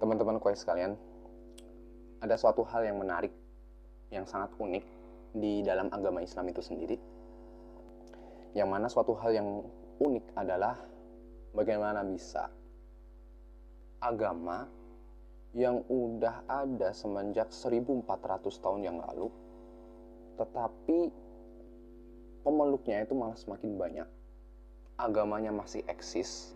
Teman-teman koi sekalian, ada suatu hal yang menarik, yang sangat unik di dalam agama Islam itu sendiri. Yang mana suatu hal yang unik adalah bagaimana bisa agama yang udah ada semenjak 1400 tahun yang lalu, tetapi pemeluknya itu malah semakin banyak. Agamanya masih eksis,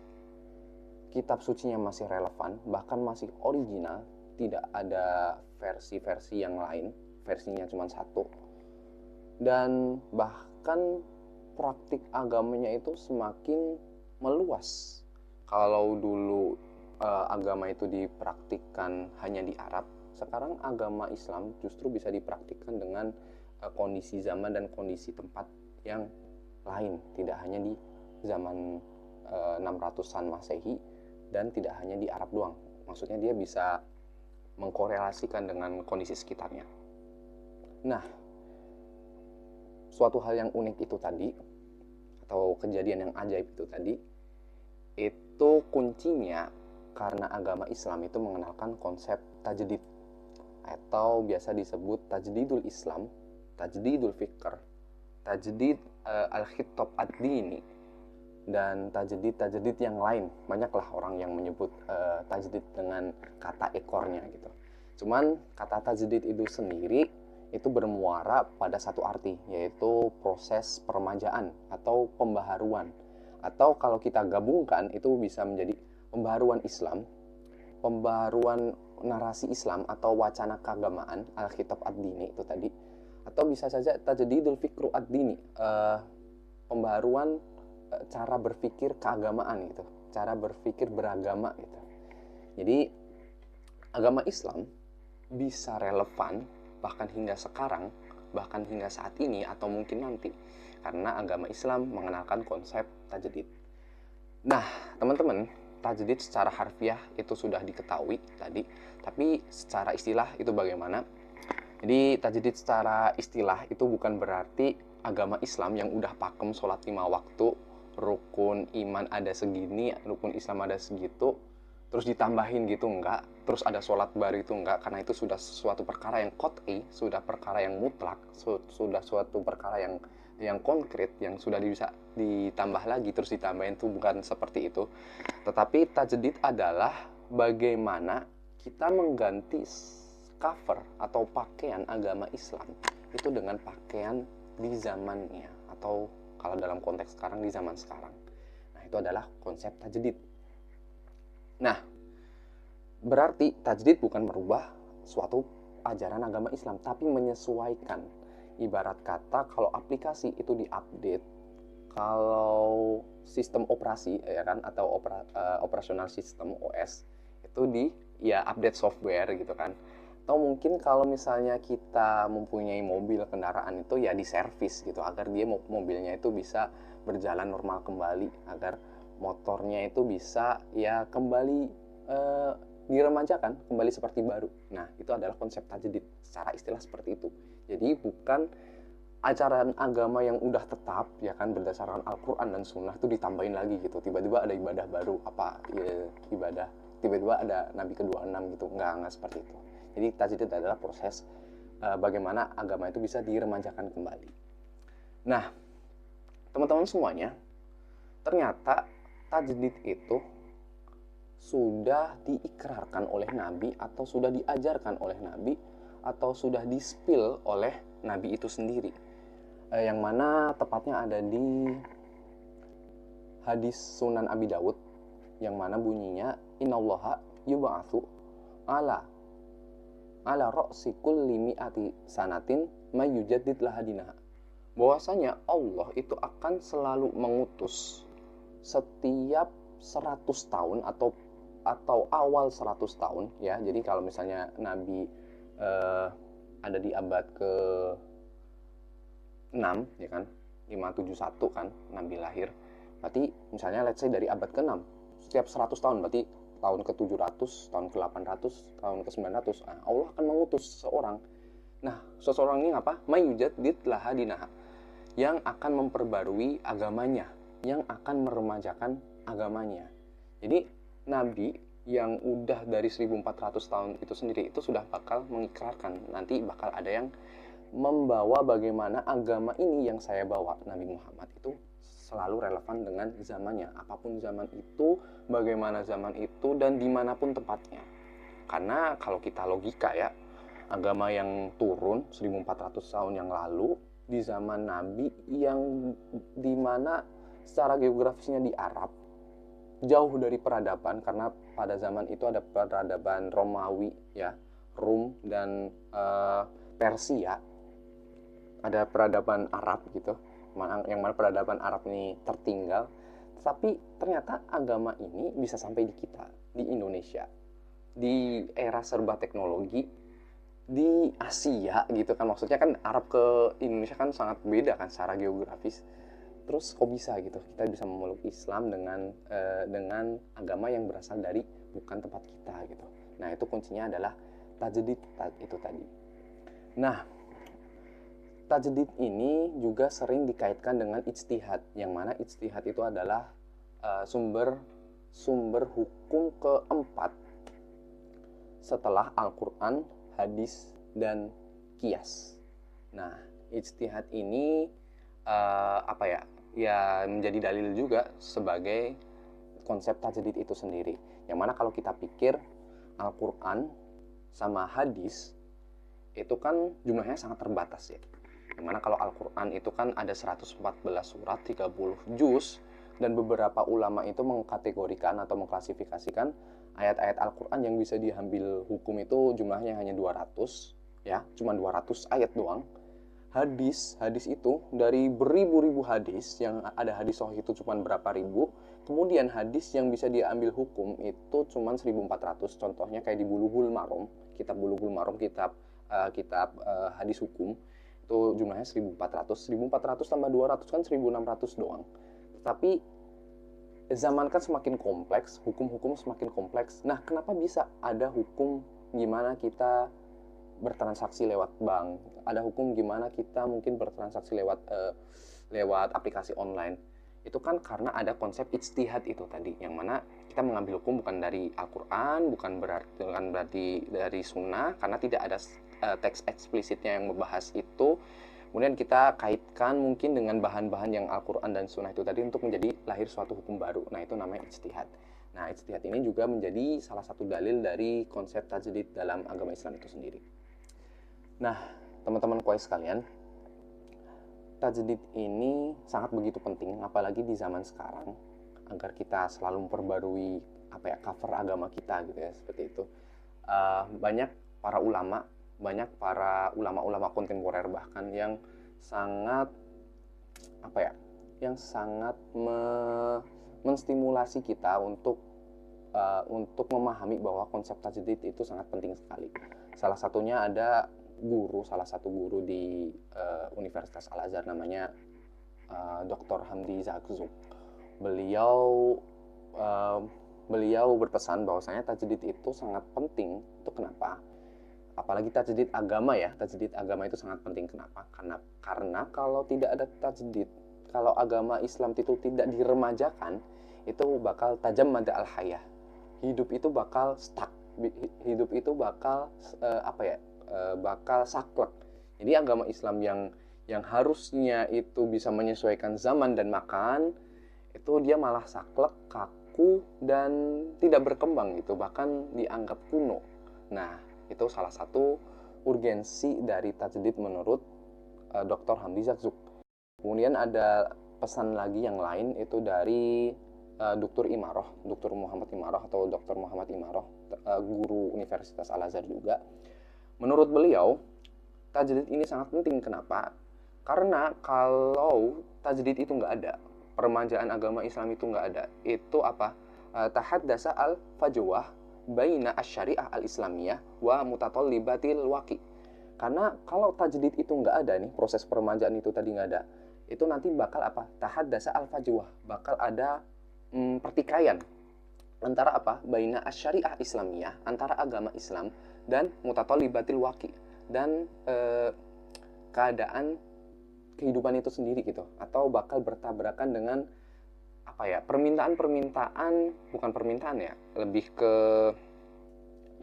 kitab sucinya masih relevan, bahkan masih original, tidak ada versi-versi yang lain, versinya cuma satu. Dan bahkan praktik agamanya itu semakin meluas. Kalau dulu agama itu dipraktikkan hanya di Arab, sekarang agama Islam justru bisa dipraktikkan dengan kondisi zaman dan kondisi tempat yang lain, tidak hanya di zaman 600-an Masehi dan tidak hanya di Arab doang. Maksudnya dia bisa mengkorelasikan dengan kondisi sekitarnya. Nah, suatu hal yang unik itu tadi, atau kejadian yang ajaib itu tadi, itu kuncinya karena agama Islam itu mengenalkan konsep tajdid, atau biasa disebut tajdidul Islam, tajdidul fikr, tajdid al-khitab ad-dini, dan tajdid yang lain. Banyaklah orang yang menyebut tajdid dengan kata ekornya gitu. Cuman kata tajdid itu sendiri itu bermuara pada satu arti, yaitu proses peremajaan atau pembaharuan. Atau kalau kita gabungkan itu bisa menjadi pembaharuan Islam, pembaharuan narasi Islam atau wacana keagamaan, al-khitab ad-dini itu tadi. Atau bisa saja tajdidul fikru ad-dini, pembaharuan cara berpikir keagamaan gitu, cara berpikir beragama gitu. Jadi agama Islam bisa relevan bahkan hingga sekarang, bahkan hingga saat ini atau mungkin nanti, karena agama Islam mengenalkan konsep tajdid. Nah, teman-teman, tajdid secara harfiah itu sudah diketahui tadi, tapi secara istilah itu bagaimana? Jadi tajdid secara istilah itu bukan berarti agama Islam yang udah pakem sholat 5 waktu, rukun iman ada segini, rukun Islam ada segitu, terus ditambahin gitu, enggak. Terus ada sholat baru itu enggak, karena itu sudah suatu perkara yang qat'i, sudah perkara yang mutlak, sudah suatu perkara yang konkret, yang sudah bisa ditambah lagi, terus ditambahin, itu bukan seperti itu. Tetapi tajdid adalah bagaimana kita mengganti cover atau pakaian agama Islam itu dengan pakaian di zamannya, atau kalau dalam konteks sekarang di zaman sekarang. Nah, itu adalah konsep tajdid. Nah, berarti tajdid bukan merubah suatu ajaran agama Islam, tapi menyesuaikan. Ibarat kata kalau aplikasi itu diupdate, kalau sistem operasi ya kan, atau operasional sistem OS itu update software gitu kan. Atau mungkin kalau misalnya kita mempunyai mobil, kendaraan itu ya diservis gitu, agar dia mobilnya itu bisa berjalan normal kembali, agar motornya itu bisa ya kembali diremajakan, kembali seperti baru. Nah, itu adalah konsep tajdid secara istilah seperti itu. Jadi bukan ajaran agama yang udah tetap ya kan, berdasarkan Al-Quran dan Sunnah itu ditambahin lagi gitu, tiba-tiba ada ibadah baru, ibadah tiba-tiba ada Nabi ke-26 gitu, enggak seperti itu. Jadi tajdid adalah proses bagaimana agama itu bisa diremajakan kembali. Nah, teman-teman semuanya, ternyata tajdid itu sudah diikrarkan oleh Nabi, atau sudah diajarkan oleh Nabi, atau sudah di-spill oleh Nabi itu sendiri. Yang mana tepatnya ada di hadis Sunan Abi Dawud, yang mana bunyinya innallaha yub'atsu ala ra'si kulli mi'ati sanatin mayyujaddid lahadinaha. Bahwasanya Allah itu akan selalu mengutus setiap 100 tahun atau awal 100 tahun ya. Jadi kalau misalnya Nabi ada di abad ke 6 ya kan, 571 kan Nabi lahir. Berarti misalnya let's say dari abad ke 6, setiap 100 tahun berarti tahun ke 700, tahun ke 800, tahun ke 900, Allah akan mengutus seseorang. Nah, seseorang ini apa? Mayyujaddid lahadinaha, yang akan memperbarui agamanya, yang akan meremajakan agamanya. Jadi Nabi yang udah dari 1400 tahun itu sendiri itu sudah bakal mengikrarkan, nanti bakal ada yang membawa bagaimana agama ini yang saya bawa, Nabi Muhammad, itu selalu relevan dengan zamannya, apapun zaman itu, bagaimana zaman itu, dan dimanapun tempatnya. Karena kalau kita logika ya, agama yang turun 1400 tahun yang lalu di zaman Nabi yang dimana secara geografisnya di Arab, jauh dari peradaban, karena pada zaman itu ada peradaban Romawi ya, Rum dan Persia, ada peradaban Arab gitu, yang mana peradaban Arab ini tertinggal. Tapi ternyata agama ini bisa sampai di kita, di Indonesia, di era serba teknologi, di Asia gitu kan. Maksudnya kan Arab ke Indonesia kan sangat beda kan secara geografis. Terus kok bisa gitu kita bisa memeluk Islam dengan agama yang berasal dari bukan tempat kita gitu. Nah, itu kuncinya adalah tajdid itu tadi. Nah, tajdid ini juga sering dikaitkan dengan ijtihad, yang mana ijtihad itu adalah sumber hukum keempat setelah Al-Quran, hadis, dan qiyas. Nah, ijtihad ini ya menjadi dalil juga sebagai konsep tajdid itu sendiri. Yang mana kalau kita pikir Al-Quran sama hadis itu kan jumlahnya sangat terbatas ya. Yang mana kalau Al-Quran itu kan ada 114 surat, 30 juz, dan beberapa ulama itu mengkategorikan atau mengklasifikasikan ayat-ayat Al-Quran yang bisa diambil hukum itu jumlahnya hanya 200 ya, cuma 200 ayat doang. Hadis itu dari beribu-ribu hadis, yang ada hadis sahih itu cuma berapa ribu. Kemudian hadis yang bisa diambil hukum itu cuma 1400. Contohnya kayak di Bulughul Maram, kitab Bulughul Maram, kitab hadis hukum, itu jumlahnya 1400. 1400 tambah 200 kan 1600 doang. Tapi zaman kan semakin kompleks, hukum-hukum semakin kompleks. Nah, kenapa bisa ada hukum gimana kita bertransaksi lewat bank, ada hukum gimana kita mungkin bertransaksi lewat aplikasi online? Itu kan karena ada konsep ijtihad itu tadi, yang mana kita mengambil hukum bukan dari Al-Quran, bukan berarti dari sunnah, karena tidak ada teks eksplisitnya yang membahas itu. Kemudian kita kaitkan mungkin dengan bahan-bahan yang Al-Quran dan sunnah itu tadi untuk menjadi lahir suatu hukum baru. Nah, itu namanya ijtihad. Nah, ijtihad ini juga menjadi salah satu dalil dari konsep tajdid dalam agama Islam itu sendiri. Nah, teman-teman kuai sekalian, tajdid ini sangat begitu penting, apalagi di zaman sekarang, agar kita selalu memperbarui cover agama kita gitu ya, seperti itu. Banyak para ulama kontemporer bahkan yang sangat menstimulasi kita untuk memahami bahwa konsep tajdid itu sangat penting sekali. Salah satunya ada salah satu guru di Universitas Al-Azhar, namanya Dr. Hamdi Zakzouk. Beliau berpesan bahwasanya tajdid itu sangat penting. Itu kenapa? Apalagi tajdid agama ya. Tajdid agama itu sangat penting. Kenapa? Karena kalau tidak ada tajdid, kalau agama Islam itu tidak diremajakan, itu bakal tajam mada al-hayah. Hidup itu bakal stuck. Hidup itu bakal bakal saklek. Jadi agama Islam yang harusnya itu bisa menyesuaikan zaman dan makan, itu dia malah saklek, kaku, dan tidak berkembang gitu, bahkan dianggap kuno. Nah, itu salah satu urgensi dari tajdid menurut Dr. Hamdi Zakzouk. Kemudian ada pesan lagi yang lain, itu dari Dr. Muhammad Imaroh atau Dr. Muhammad Imaroh, guru Universitas Al-Azhar juga. Menurut beliau, tajdid ini sangat penting. Kenapa? Karena kalau tajdid itu nggak ada, permajaan agama Islam itu nggak ada, itu apa? Tahaddasa al-fajwah baina asy-syariah al-islamiyah wa mutatallibatil waqi. Karena kalau tajdid itu nggak ada nih, proses permajaan itu tadi nggak ada, itu nanti bakal apa? Tahaddasa al-fajwah, bakal ada pertikaian antara apa? Baina asy-syariah islamiyah, antara agama Islam, dan mutatallibatil waqi, dan keadaan kehidupan itu sendiri gitu, atau bakal bertabrakan dengan apa ya, permintaan-permintaan, bukan permintaan ya, lebih ke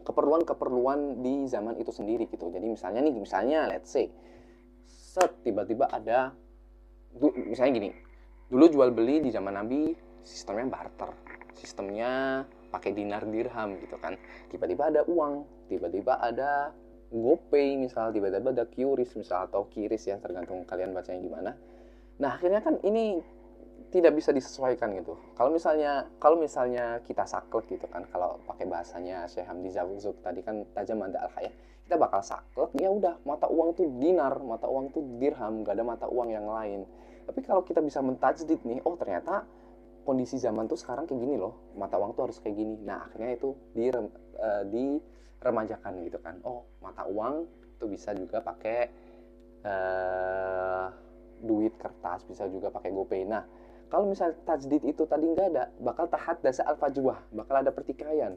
keperluan-keperluan di zaman itu sendiri gitu. Jadi misalnya let's say tiba-tiba ada, misalnya gini, dulu jual beli di zaman Nabi sistemnya barter, sistemnya pakai dinar dirham gitu kan. Tiba-tiba ada uang, tiba-tiba ada GoPay misal, tiba-tiba ada QRIS misal, atau QRIS ya, tergantung kalian bacanya gimana. Nah akhirnya kan ini tidak bisa disesuaikan gitu. Kalau misalnya kita saklek gitu kan, kalau pakai bahasanya Syekh Hamdi Zawzuk tadi kan tajam ada al hayah, kita bakal saklek, ya udah mata uang tuh dinar, mata uang tuh dirham, gak ada mata uang yang lain. Tapi kalau kita bisa mentajdid nih, oh ternyata kondisi zaman tuh sekarang kayak gini loh, mata uang tuh harus kayak gini. Nah akhirnya itu diremajakan gitu kan. Oh mata uang itu bisa juga pakai duit kertas, bisa juga pakai GoPay. Nah kalau misalnya tajdid itu tadi nggak ada, bakal tahaddasa al-fajwah, bakal ada pertikaian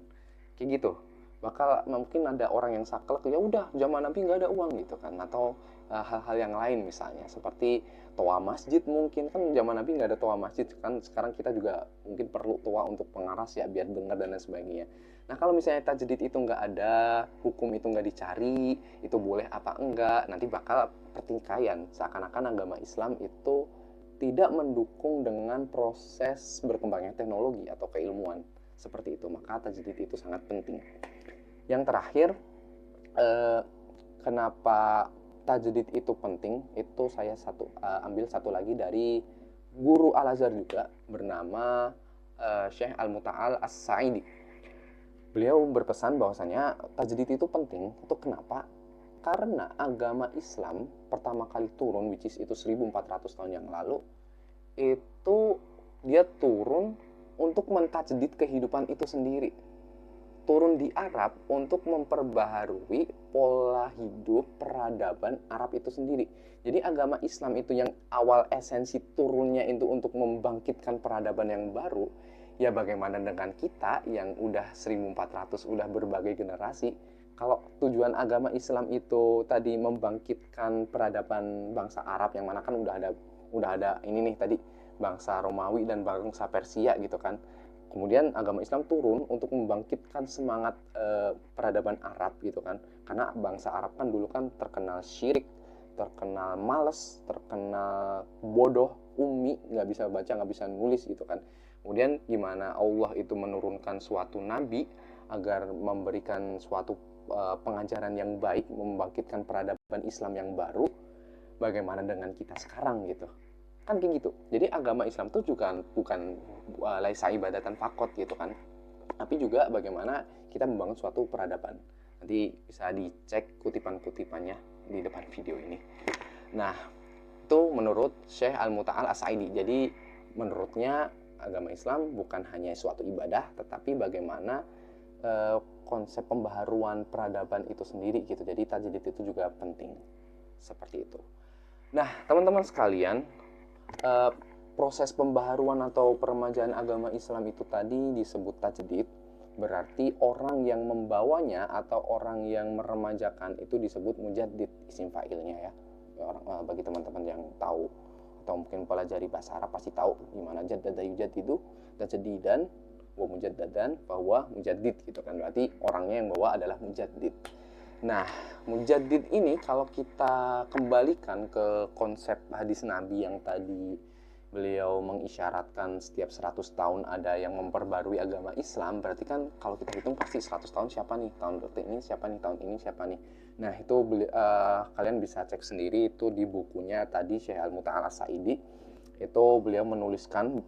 kayak gitu. Bakal mungkin ada orang yang saklek, ya udah zaman Nabi nggak ada uang gitu kan, atau hal-hal yang lain misalnya seperti toa masjid. Mungkin kan zaman Nabi nggak ada toa masjid kan, sekarang kita juga mungkin perlu toa untuk pengaras ya, biar dengar dan lain sebagainya. Nah kalau misalnya tajdid itu nggak ada, hukum itu nggak dicari, itu boleh apa enggak, nanti bakal pertikaian, seakan-akan agama Islam itu tidak mendukung dengan proses berkembangnya teknologi atau keilmuan seperti itu. Maka tajdid itu sangat penting. Yang terakhir, kenapa tajdid itu penting, itu saya ambil satu lagi dari guru Al-Azhar juga, bernama Syekh Al-Muta'al As-Sa'idi. Beliau berpesan bahwasanya tajdid itu penting. Itu kenapa? Karena agama Islam pertama kali turun, which is itu 1400 tahun yang lalu, itu dia turun untuk mentajdid kehidupan itu sendiri. Turun di Arab untuk memperbaharui pola hidup peradaban Arab itu sendiri. Jadi agama Islam itu yang awal esensi turunnya itu untuk membangkitkan peradaban yang baru. Ya bagaimana dengan kita yang udah 1400, udah berbagai generasi. Kalau tujuan agama Islam itu tadi membangkitkan peradaban bangsa Arab, yang mana kan udah ada ini nih tadi, bangsa Romawi dan bangsa Persia gitu kan. Kemudian agama Islam turun untuk membangkitkan semangat peradaban Arab gitu kan. Karena bangsa Arab kan dulu kan terkenal syirik, terkenal males, terkenal bodoh, ummi, nggak bisa baca, nggak bisa nulis gitu kan. Kemudian gimana Allah itu menurunkan suatu nabi agar memberikan suatu pengajaran yang baik, membangkitkan peradaban Islam yang baru. Bagaimana dengan kita sekarang gitu kan, kayak gitu. Jadi agama Islam itu juga bukan laisa ibadatan fakot gitu kan, tapi juga bagaimana kita membangun suatu peradaban. Nanti bisa dicek kutipan-kutipannya di depan video ini. Nah itu menurut Syekh Al-Muta'al As-Sa'idi. Jadi menurutnya agama Islam bukan hanya suatu ibadah, tetapi bagaimana konsep pembaharuan peradaban itu sendiri gitu. Jadi tajdid itu juga penting seperti itu. Nah teman-teman sekalian, proses pembaharuan atau peremajaan agama Islam itu tadi disebut tajdid. Berarti orang yang membawanya atau orang yang meremajakan itu disebut mujaddid, isim fa'ilnya ya. Bagi teman-teman yang tahu atau mungkin pelajari bahasa Arab pasti tahu gimana jaddada yujaddidu, tajdidan wa mujaddadan bahwa mujaddid gitu kan. Berarti orangnya yang bawa adalah mujaddid. Nah, mujaddid ini kalau kita kembalikan ke konsep hadis Nabi yang tadi beliau mengisyaratkan setiap 100 tahun ada yang memperbarui agama Islam, berarti kan kalau kita hitung pasti 100 tahun siapa nih, tahun ini siapa nih, tahun ini siapa nih. Nah itu kalian bisa cek sendiri itu di bukunya tadi Syekh Al-Muta'al As-Sa'idi. Itu beliau menuliskan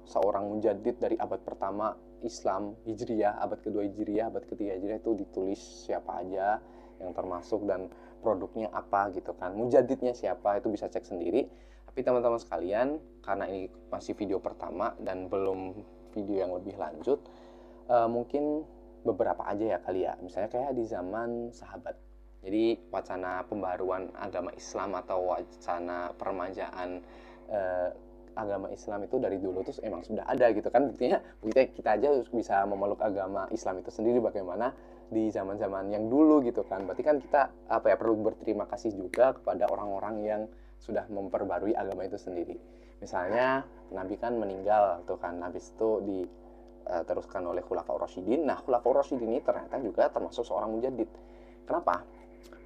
seorang mujaddid dari abad pertama Islam Hijriyah, abad kedua Hijriyah, abad ketiga Hijriyah, itu ditulis siapa aja yang termasuk dan produknya apa gitu kan. Mujaddidnya siapa itu bisa cek sendiri. Tapi teman-teman sekalian, karena ini masih video pertama dan belum video yang lebih lanjut, mungkin beberapa aja ya kali ya. Misalnya kayak di zaman sahabat. Jadi wacana pembaruan agama Islam atau wacana peremajaan agama Islam itu dari dulu tuh emang sudah ada gitu kan. Buktinya kita aja bisa memeluk agama Islam itu sendiri bagaimana di zaman-zaman yang dulu gitu kan. Berarti kan kita perlu berterima kasih juga kepada orang-orang yang sudah memperbarui agama itu sendiri. Misalnya Nabi kan meninggal tuh kan, habis itu diteruskan oleh Khulafaur Rasyidin. Nah, Khulafaur Rasyidin ini ternyata juga termasuk seorang mujaddid. Kenapa?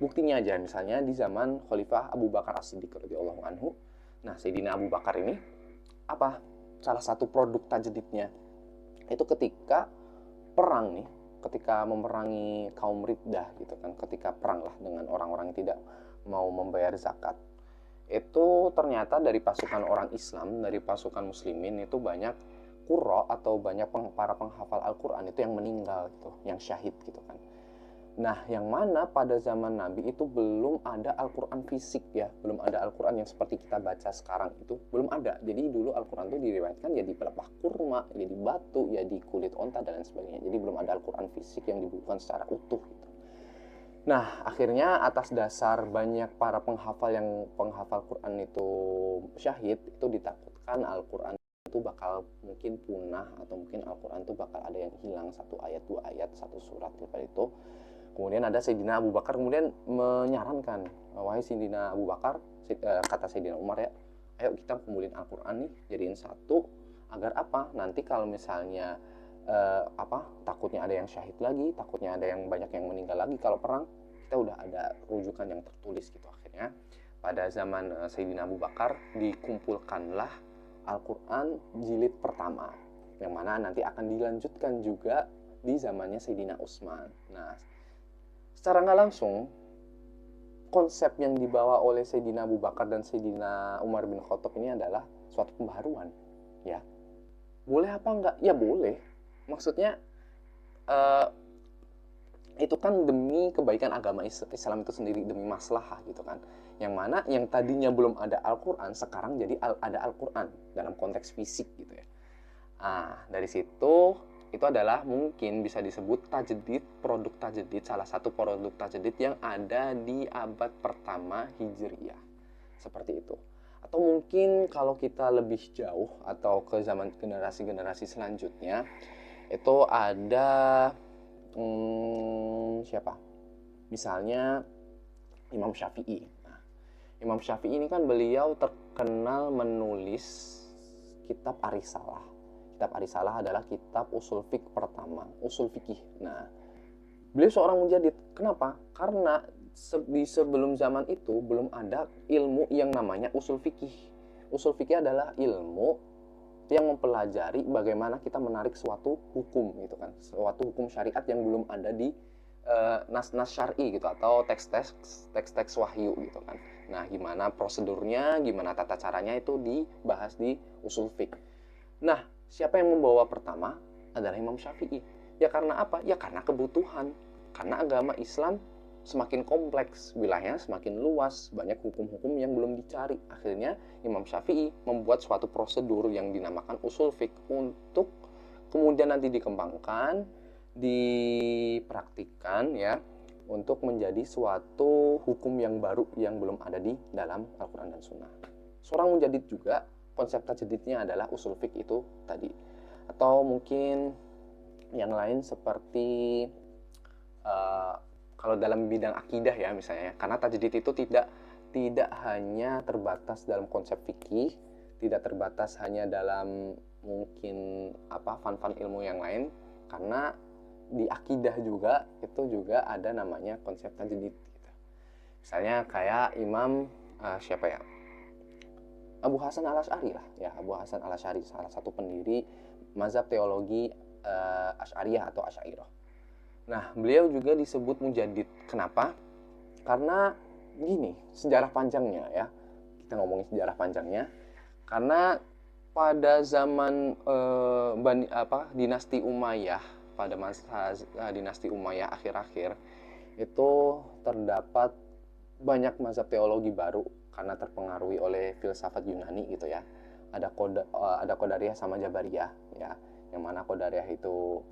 Buktinya aja misalnya di zaman Khalifah Abu Bakar As-Siddiq radhiyallahu anhu. Nah, Sayyidina Abu Bakar ini apa? Salah satu produk tajdidnya itu ketika perang nih, ketika memerangi kaum Riddah gitu kan, ketika perang lah dengan orang-orang yang tidak mau membayar zakat. Itu ternyata dari pasukan orang Islam, dari pasukan muslimin itu banyak qurra atau banyak para penghafal Al-Qur'an itu yang meninggal gitu, yang syahid gitu kan. Nah, yang mana pada zaman Nabi itu belum ada Al-Quran fisik ya, belum ada Al-Quran yang seperti kita baca sekarang itu, belum ada. Jadi dulu Al-Quran itu diriwayatkan ya di pelepah kurma, ya di batu, ya di kulit onta dan lain sebagainya. Jadi belum ada Al-Quran fisik yang dibukukan secara utuh gitu. Nah, akhirnya atas dasar banyak para penghafal Quran itu syahid, itu ditakutkan Al-Quran itu bakal mungkin punah atau mungkin Al-Quran itu bakal ada yang hilang satu ayat, dua ayat, satu surat seperti itu. Kemudian ada Sayyidina Abu Bakar kemudian menyarankan, wahai Sayyidina Abu Bakar, kata Sayyidina Umar ya, ayo kita kumpulin Al-Quran nih, jadiin satu, agar apa? Nanti kalau misalnya takutnya ada yang syahid lagi, takutnya ada yang banyak yang meninggal lagi kalau perang, kita udah ada rujukan yang tertulis gitu. Akhirnya pada zaman Sayyidina Abu Bakar dikumpulkanlah Al-Quran jilid pertama, yang mana nanti akan dilanjutkan juga di zamannya Sayyidina Utsman. Nah, secara nggak langsung konsep yang dibawa oleh Sayyidina Abu Bakar dan Sayyidina Umar bin Khattab ini adalah suatu pembaharuan ya. Boleh apa enggak? Ya boleh. Maksudnya itu kan demi kebaikan agama Islam itu sendiri, demi maslahah gitu kan. Yang mana yang tadinya belum ada Al-Quran sekarang jadi ada Al-Quran dalam konteks fisik gitu ya. Nah, dari situ itu adalah mungkin bisa disebut tajdid, produk tajdid, salah satu produk tajdid yang ada di abad pertama Hijriyah. Seperti itu. Atau mungkin kalau kita lebih jauh atau ke zaman generasi-generasi selanjutnya, itu ada siapa? Misalnya Imam Syafi'i. Nah, Imam Syafi'i ini kan beliau terkenal menulis kitab Ar-Risalah. Kitab Ar-Risalah adalah kitab usul fiqh pertama, usul fikih. Nah, beliau seorang mujadid. Kenapa? Karena di sebelum zaman itu belum ada ilmu yang namanya usul fikih. Usul fikih adalah ilmu yang mempelajari bagaimana kita menarik suatu hukum gitu kan, suatu hukum syariat yang belum ada di nas-nas syar'i gitu atau teks-teks wahyu gitu kan. Nah, gimana prosedurnya, gimana tata caranya itu dibahas di usul fiqh. Nah, siapa yang membawa pertama? Adalah Imam Syafi'i. Ya karena apa? Ya karena kebutuhan. Karena agama Islam semakin kompleks, wilayahnya semakin luas, banyak hukum-hukum yang belum dicari. Akhirnya Imam Syafi'i membuat suatu prosedur yang dinamakan usul fiqh untuk kemudian nanti dikembangkan, dipraktikkan ya, untuk menjadi suatu hukum yang baru yang belum ada di dalam Al-Quran dan Sunnah. Seorang mujadid juga konsep tajdidnya adalah usul fiqh itu tadi. Atau mungkin yang lain seperti kalau dalam bidang akidah ya misalnya, karena tajdid itu tidak hanya terbatas dalam konsep fikih, tidak terbatas hanya dalam mungkin fan-fan ilmu yang lain, karena di akidah juga itu juga ada namanya konsep tajdid gitu. Misalnya kayak Imam siapa ya? Abu Hasan Al-Asy'ari lah ya, Abu Hasan Al-Asy'ari salah satu pendiri mazhab teologi Asy'ariyah atau Asy'ariyah. Nah, beliau juga disebut mujadid. Kenapa? Karena gini, sejarah panjangnya ya. Kita ngomongin sejarah panjangnya. Karena pada zaman dinasti Umayyah, pada masa dinasti Umayyah akhir-akhir itu terdapat banyak mazhab teologi baru karena terpengaruhi oleh filsafat Yunani gitu ya. Ada Qadariyah sama Jabariyah ya. Yang mana Qadariyah itu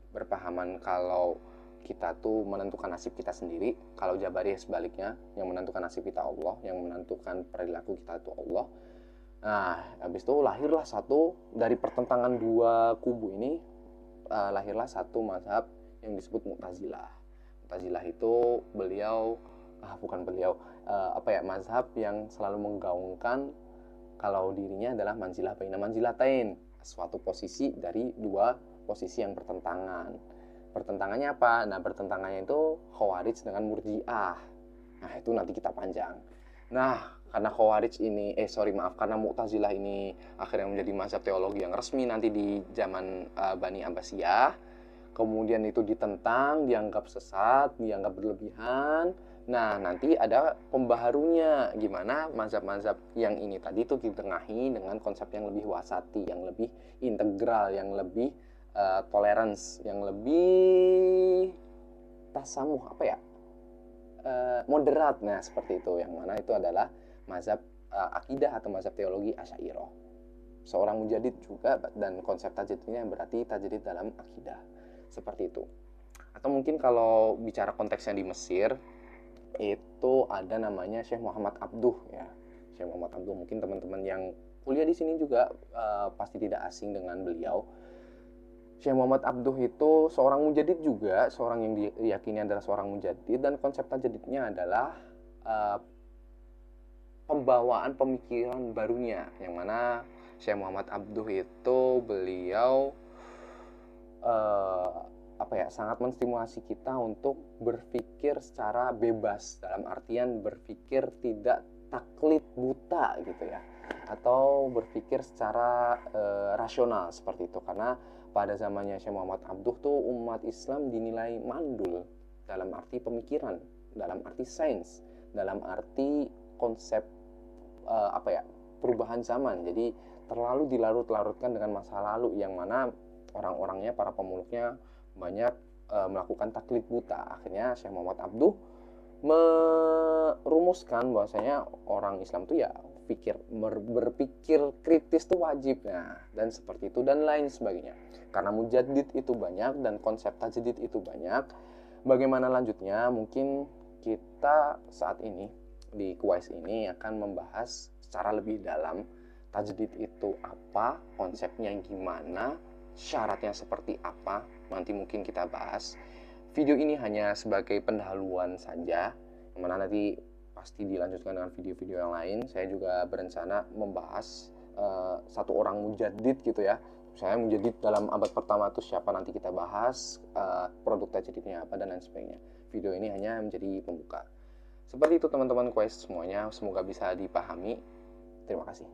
berpahaman kalau kita tuh menentukan nasib kita sendiri. Kalau Jabariyah sebaliknya, yang menentukan nasib kita Allah, yang menentukan perilaku kita itu Allah. Nah, habis itu lahirlah satu dari pertentangan dua kubu ini, lahirlah satu mazhab yang disebut Mu'tazilah. Mu'tazilah itu beliau mazhab yang selalu menggaungkan kalau dirinya adalah manzilah baina manzilatain, suatu posisi dari dua posisi yang bertentangan. Bertentangannya apa? Nah, bertentangannya itu Khawarij dengan Murji'ah. Nah, itu nanti kita panjang. Nah, karena karena Mu'tazilah ini akhirnya menjadi mazhab teologi yang resmi nanti di zaman Bani Abbasiyah, kemudian itu ditentang, dianggap sesat, dianggap berlebihan. Nah, nanti ada pembaharunya, gimana mazhab-mazhab yang ini tadi itu ditengahi dengan konsep yang lebih wasati, yang lebih integral, yang lebih tolerance, yang lebih tasamuh, moderat. Nah, seperti itu, yang mana itu adalah mazhab akidah atau mazhab teologi Asy'ariyah. Seorang mujadid juga, dan konsep tajdidnya berarti tajdid dalam akidah. Seperti itu. Atau mungkin kalau bicara konteksnya di Mesir, itu ada namanya Syekh Muhammad Abduh ya. Syekh Muhammad Abduh, mungkin teman-teman yang kuliah di sini juga pasti tidak asing dengan beliau. Syekh Muhammad Abduh itu seorang mujadid juga, seorang yang diyakini adalah seorang mujadid, dan konsep tajdidnya adalah pembawaan pemikiran barunya, yang mana Syekh Muhammad Abduh itu beliau sangat menstimulasi kita untuk berpikir secara bebas, dalam artian berpikir tidak taklid buta gitu ya, atau berpikir secara rasional seperti itu. Karena pada zamannya Syekh Muhammad Abduh tuh umat Islam dinilai mandul dalam arti pemikiran, dalam arti sains, dalam arti konsep perubahan zaman. Jadi terlalu dilarut-larutkan dengan masa lalu, yang mana orang-orangnya, para pemeluknya banyak melakukan taklid buta. Akhirnya Syekh Muhammad Abduh merumuskan bahwasanya orang Islam itu ya berpikir kritis itu wajib. Nah, dan seperti itu dan lain sebagainya. Karena mujadid itu banyak dan konsep tajdid itu banyak. Bagaimana lanjutnya? Mungkin kita saat ini di kuis ini akan membahas secara lebih dalam tajdid itu apa, konsepnya gimana, syaratnya seperti apa. Nanti mungkin kita bahas. Video ini hanya sebagai pendahuluan saja, yang mana nanti pasti dilanjutkan dengan video-video yang lain. Saya juga berencana membahas satu orang mujadid gitu ya. Saya mujadid dalam abad pertama itu siapa, nanti kita bahas produk tajdidnya apa dan lain sebagainya. Video ini hanya menjadi pembuka. Seperti itu teman-teman kuis semuanya, semoga bisa dipahami. Terima kasih.